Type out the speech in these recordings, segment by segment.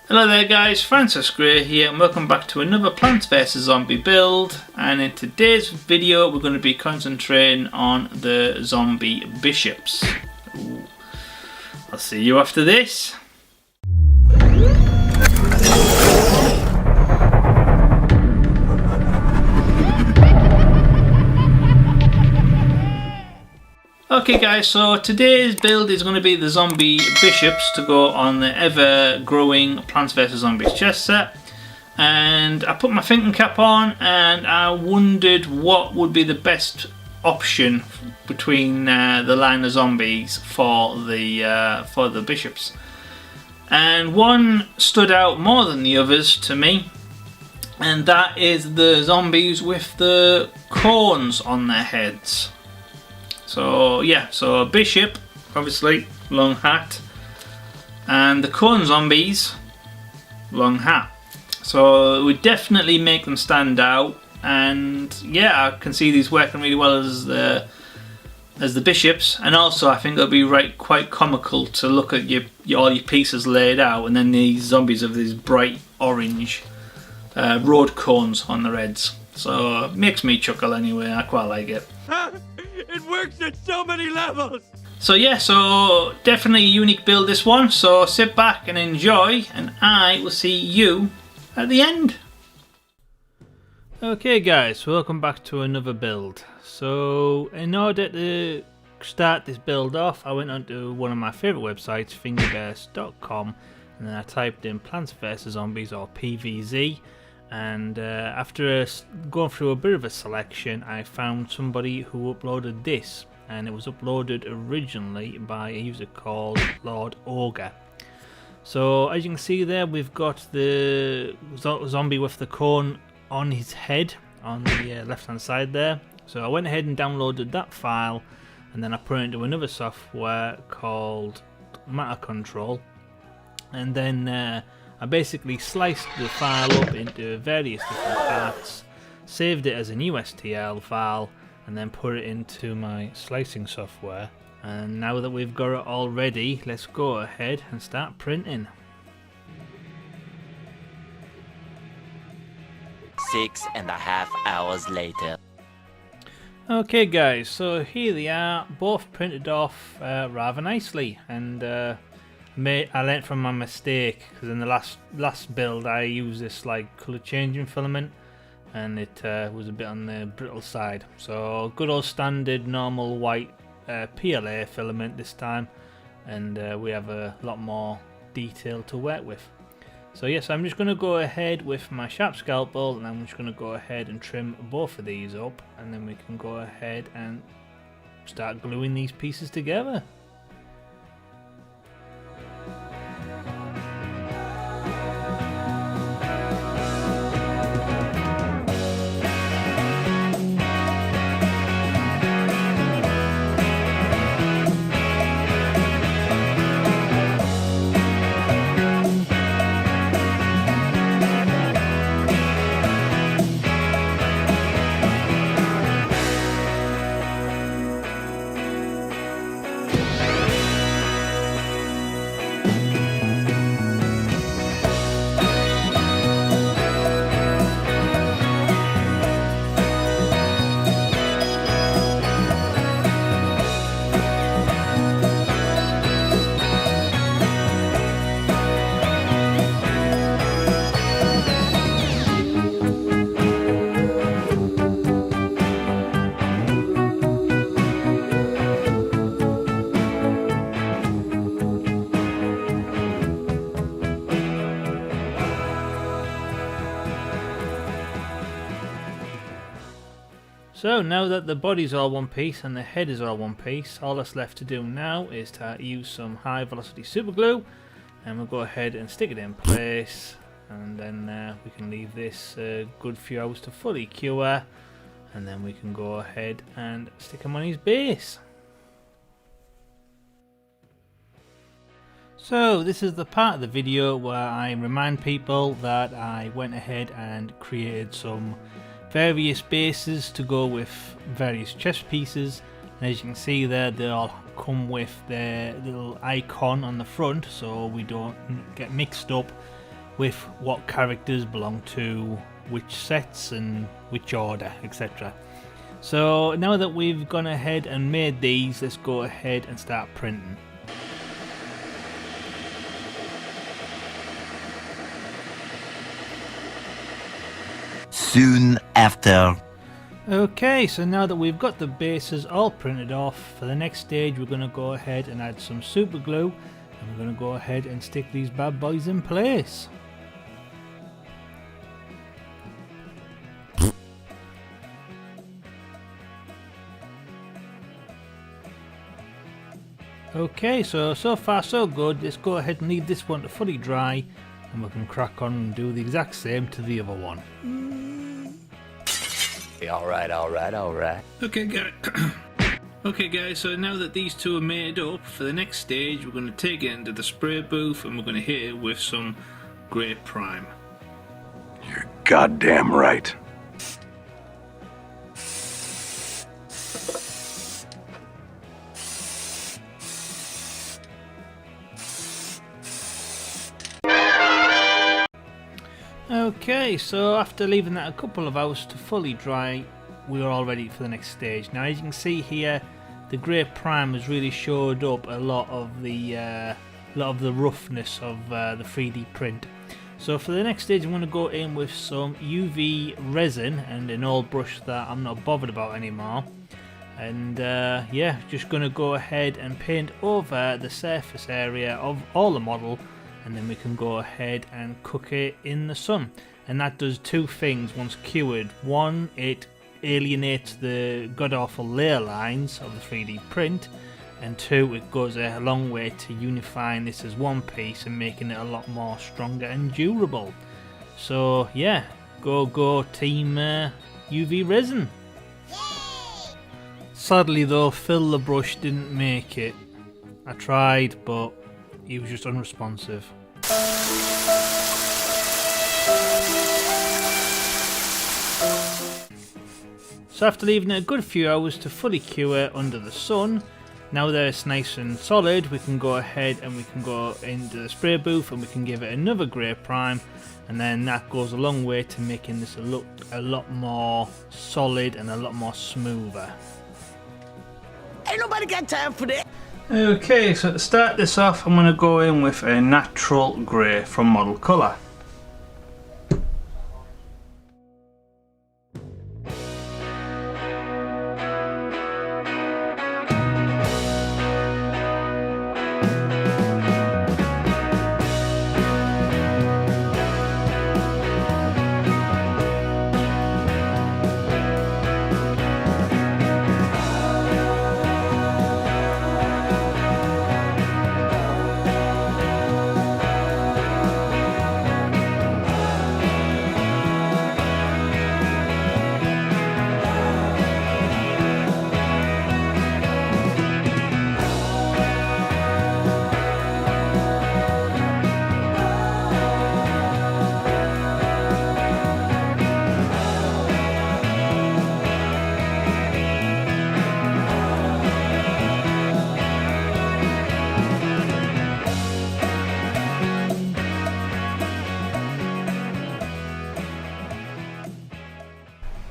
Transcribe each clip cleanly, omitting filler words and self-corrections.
Hello there guys, Francis Gray here and welcome back to another Plants vs Zombie build, and in today's video we're going to be concentrating on the zombie bishops. Ooh. I'll see you after this. Okay guys, so today's build is going to be the zombie bishops to go on the ever growing Plants vs Zombies chess set. And I put my thinking cap on and I wondered what would be the best option between the line of zombies for the bishops. And one stood out more than the others to me, and that is the zombies with the cones on their heads. So yeah, so a bishop, obviously, long hat, and the cone zombies, long hat. So it would definitely make them stand out, and yeah, I can see these working really well as the bishops, and also I think it'll be quite comical to look at all your pieces laid out, and then these zombies have these bright orange road cones on their heads. So it makes me chuckle anyway. I quite like it. It works at so many levels! So yeah, so definitely a unique build this one, so sit back and enjoy, and I will see you at the end. Okay guys, welcome back to another build. So in order to start this build off, I went onto one of my favourite websites, fingerburst.com, and then I typed in Plants vs Zombies, or PVZ. And after going through a bit of a selection, I found somebody who uploaded this, and it was uploaded originally by a user called Lord Ogre. So as you can see there, we've got the zombie with the cone on his head on the left hand side there. So I went ahead and downloaded that file, and then I put it into another software called Matter Control, and then I basically sliced the file up into various different parts, saved it as an USTL file, and then put it into my slicing software. And now that we've got it all ready, let's go ahead and start printing. 6.5 hours later. Okay guys, so here they are, both printed off rather nicely, and I learnt from my mistake, because in the last build I used this like colour changing filament, and it was a bit on the brittle side. So good old standard normal white PLA filament this time, and we have a lot more detail to work with. So yes, I'm just going to go ahead with my sharp scalpel, and I'm just going to go ahead and trim both of these up, and then we can go ahead and start gluing these pieces together. So now that the body's all one piece and the head is all one piece, all that's left to do now is to use some high velocity super glue, and we'll go ahead and stick it in place, and then we can leave this a good few hours to fully cure, and then we can go ahead and stick him on his base. So this is the part of the video where I remind people that I went ahead and created some various bases to go with various chess pieces, and as you can see there, they all come with their little icon on the front so we don't get mixed up with what characters belong to which sets and which order, etc. So now that we've gone ahead and made these, let's go ahead and start printing. Soon after. Okay, so now that we've got the bases all printed off, for the next stage we're going to go ahead and add some super glue, and we're going to go ahead and stick these bad boys in place. Okay, so far so good. Let's go ahead and leave this one to fully dry, and we can crack on and do the exact same to the other one. Alright. Okay guys, so now that these two are made up, for the next stage we're going to take it into the spray booth and we're going to hit it with some grey prime. You're goddamn right. Okay, so after leaving that a couple of hours to fully dry, we are all ready for the next stage. Now as you can see here, the grey prime has really showed up a lot of the roughness of the 3D print. So for the next stage I'm going to go in with some UV resin and an old brush that I'm not bothered about anymore. And yeah, just going to go ahead and paint over the surface area of all the model, and then we can go ahead and cook it in the sun. And that does two things once cured. One, it alienates the god-awful layer lines of the 3D print, and two, it goes a long way to unifying this as one piece and making it a lot more stronger and durable. So yeah, go team UV resin. Yay! Sadly though, Phil the brush didn't make it. I tried, but he was just unresponsive. So after leaving it a good few hours to fully cure under the sun, now that it's nice and solid, we can go ahead and we can go into the spray booth and we can give it another grey prime, and then that goes a long way to making this look a lot more solid and a lot more smoother. Ain't nobody got time for that. Okay, so to start this off, I'm going to go in with a natural grey from Model Colour.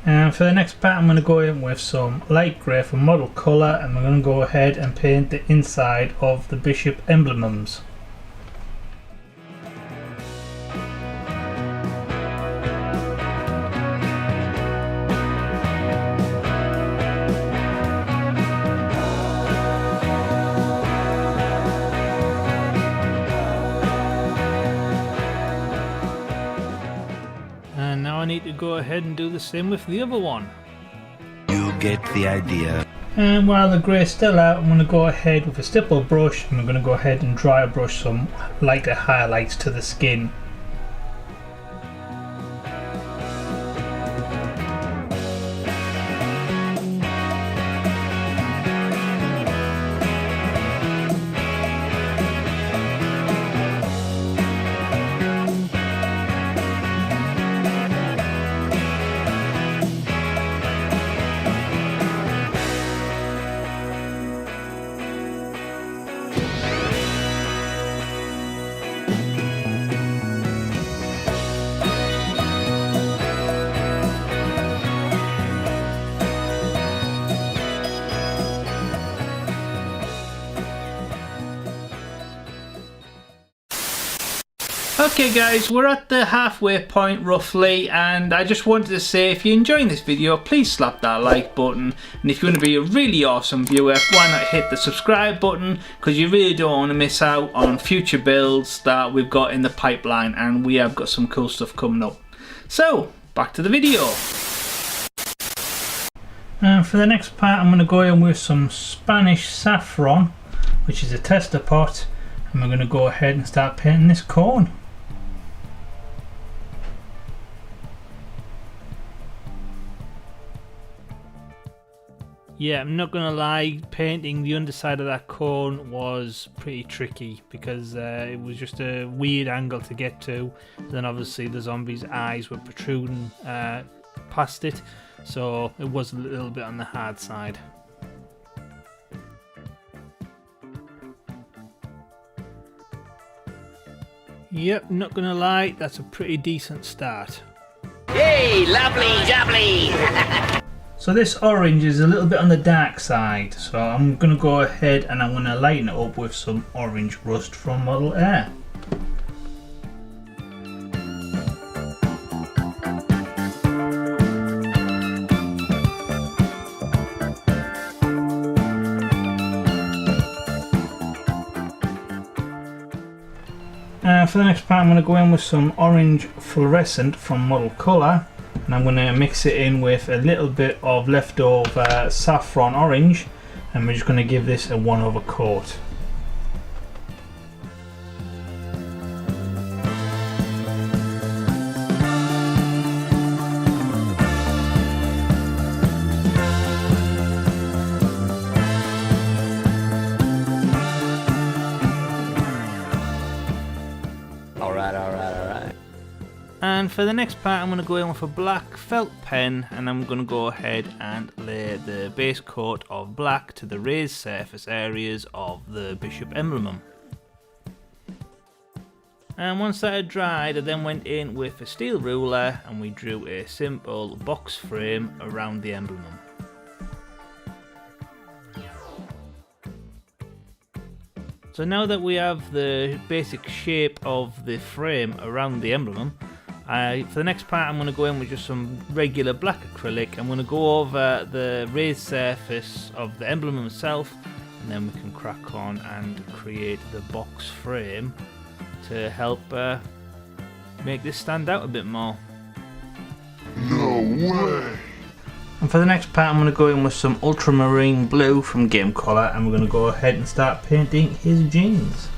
And for the next part I'm going to go in with some light grey from Model Colour, and we're going to go ahead and paint the inside of the Bishop emblems. And now I need to go ahead and do the same with the other one. You get the idea. And while the grey is still out, I'm going to go ahead with a stipple brush and I'm going to go ahead and dry brush some lighter highlights to the skin. Okay guys, we're at the halfway point roughly, and I just wanted to say if you're enjoying this video, please slap that like button, and if you want to be a really awesome viewer, why not hit the subscribe button, because you really don't want to miss out on future builds that we've got in the pipeline, and we have got some cool stuff coming up. So, back to the video. And for the next part I'm going to go in with some Spanish saffron, which is a tester pot, and we're going to go ahead and start painting this cone. Yeah, I'm not gonna lie, painting the underside of that cone was pretty tricky because it was just a weird angle to get to. Then obviously the zombie's eyes were protruding past it, so it was a little bit on the hard side. Yep, not gonna lie, that's a pretty decent start. Hey, lovely jubbly! So this orange is a little bit on the dark side, so I'm going to go ahead and I'm going to lighten it up with some orange rust from Model Air. For the next part I'm going to go in with some orange fluorescent from Model Colour. And I'm going to mix it in with a little bit of leftover saffron orange, and we're just going to give this a 1/over coat. And for the next part I'm going to go in with a black felt pen, and I'm going to go ahead and lay the base coat of black to the raised surface areas of the bishop emblem. And once that had dried, I then went in with a steel ruler and we drew a simple box frame around the emblem. So now that we have the basic shape of the frame around the emblem, for the next part I'm going to go in with just some regular black acrylic. I'm going to go over the raised surface of the emblem itself, and then we can crack on and create the box frame to help make this stand out a bit more. No way! And for the next part I'm going to go in with some ultramarine blue from Game Color, and we're going to go ahead and start painting his jeans.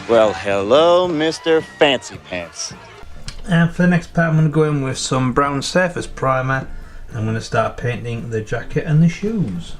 Well, hello, Mr. Fancy Pants. And for the next part I'm going to go in with some brown surface primer, and I'm going to start painting the jacket and the shoes.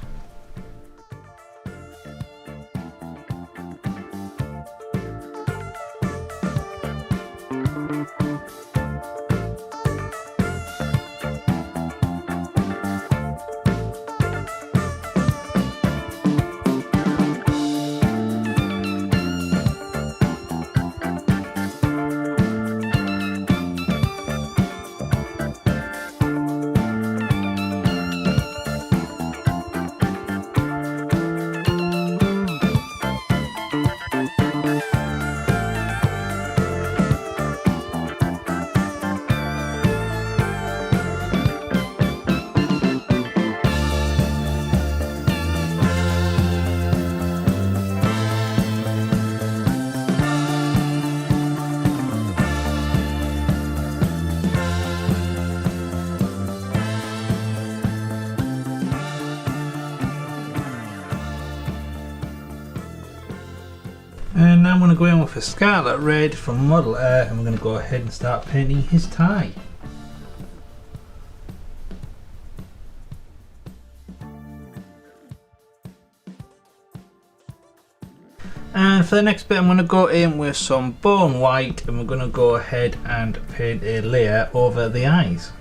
And now I'm going to go in with a scarlet red from Model Air, and we're going to go ahead and start painting his tie. And And for the next bit I'm going to go in with some bone white, and we're going to go ahead and paint a layer over the eyes.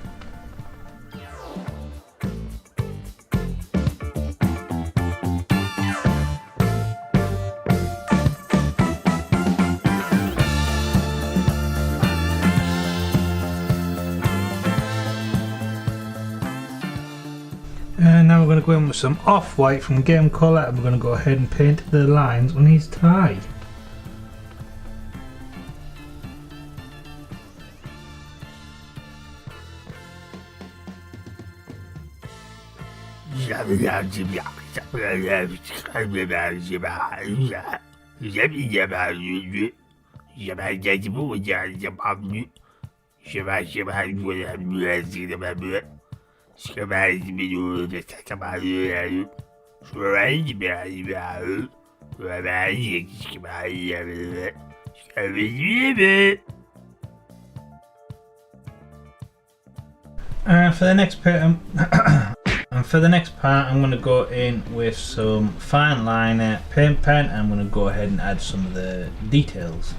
And now we're going to go in with some off-white from Game Colour, and we're going to go ahead and paint the lines on his tie. And for the next part, I'm going to go in with some fine liner paint pen, and I'm going to go ahead and add some of the details.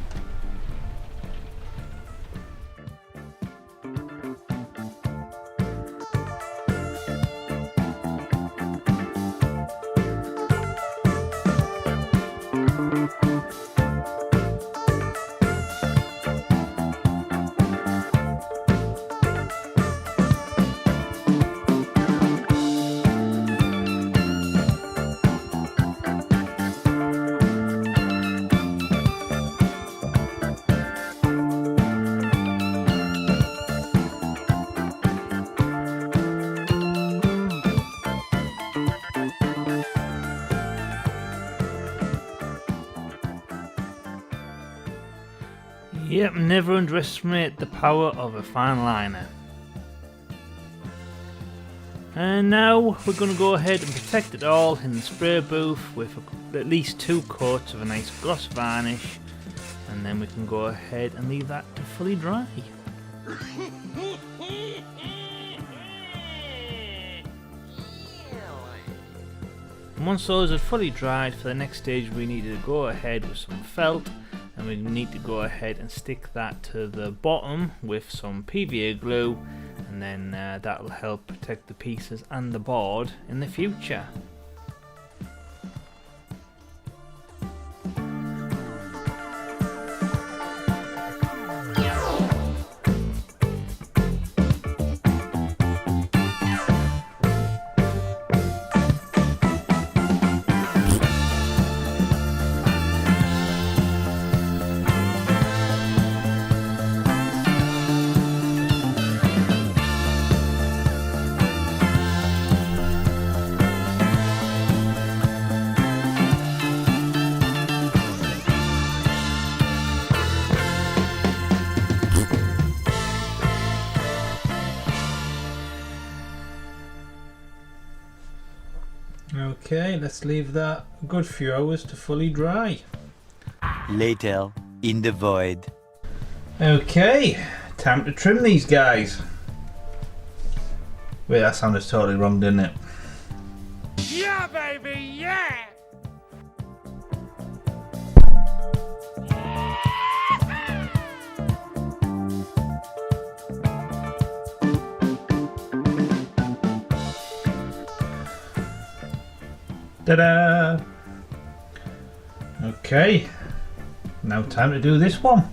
Yep, never underestimate the power of a fine liner. And now we're going to go ahead and protect it all in the spray booth with at least 2 coats of a nice gloss varnish, and then we can go ahead and leave that to fully dry. And once those are fully dried, for the next stage we need to go ahead with some felt, and we need to go ahead and stick that to the bottom with some PVA glue, and then that will help protect the pieces and the board in the future. Okay, let's leave that a good few hours to fully dry. Later, in the void. Okay, time to trim these guys. Wait, that sounded totally wrong, didn't it? Yeah, baby, yeah! Ta-da! Okay, now time to do this one.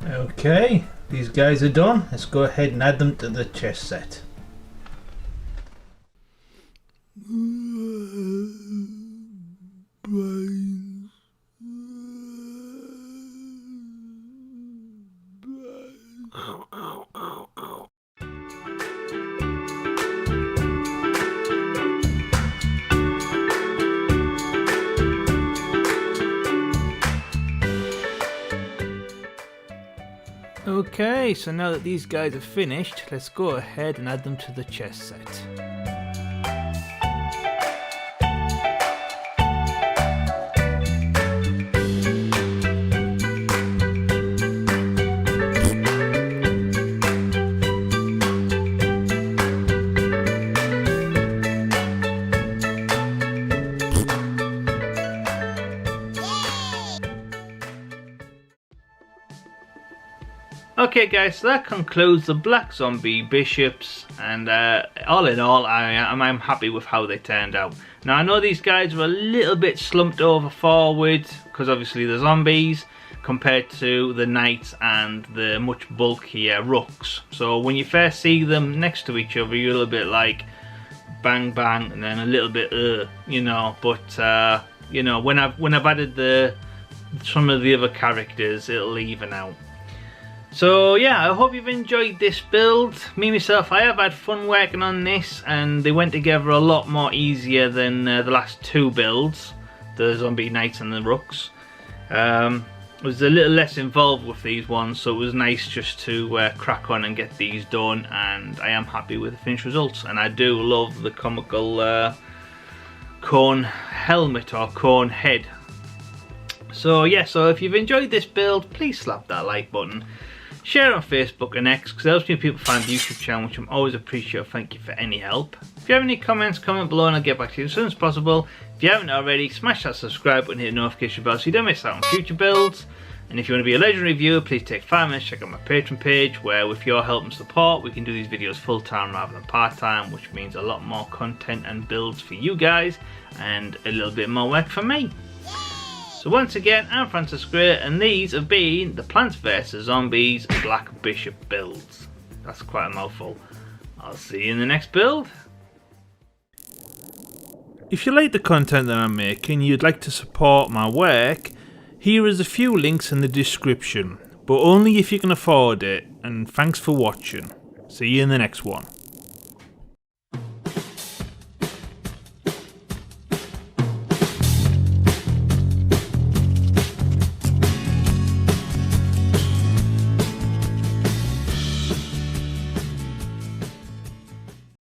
Okay, these guys are done. Let's go ahead and add them to the chess set. Okay, so now that these guys are finished, let's go ahead and add them to the chess set. Okay guys, so that concludes the black zombie bishops, and all in all I'm happy with how they turned out. Now I know these guys were a little bit slumped over forward because obviously the zombies compared to the knights and the much bulkier rooks. So when you first see them next to each other, you're a little bit like bang bang, and then a little bit you know. But you know, when I've added some of the other characters, it'll even out. So yeah, I hope you've enjoyed this build. Me myself, I have had fun working on this, and they went together a lot more easier than the last two builds, the zombie knights and the rooks. I was a little less involved with these ones, so it was nice just to crack on and get these done, and I am happy with the finished results. And I do love the comical cone helmet or cone head. So yeah, so if you've enjoyed this build, please slap that like button. Share on Facebook and X, because it helps me people find the YouTube channel, which I'm always appreciative. Thank you for any help. If you have any comments, comment below and I'll get back to you as soon as possible. If you haven't already, smash that subscribe button and hit the notification bell so you don't miss out on future builds. And if you want to be a legendary viewer, please take 5 minutes to check out my Patreon page, where with your help and support we can do these videos full time rather than part time, which means a lot more content and builds for you guys and a little bit more work for me. So once again, I'm Francis Gray, and these have been the Plants vs Zombies Black Bishop builds. That's quite a mouthful. I'll see you in the next build. If you like the content that I'm making and you'd like to support my work, here is a few links in the description, but only if you can afford it, and thanks for watching. See you in the next one.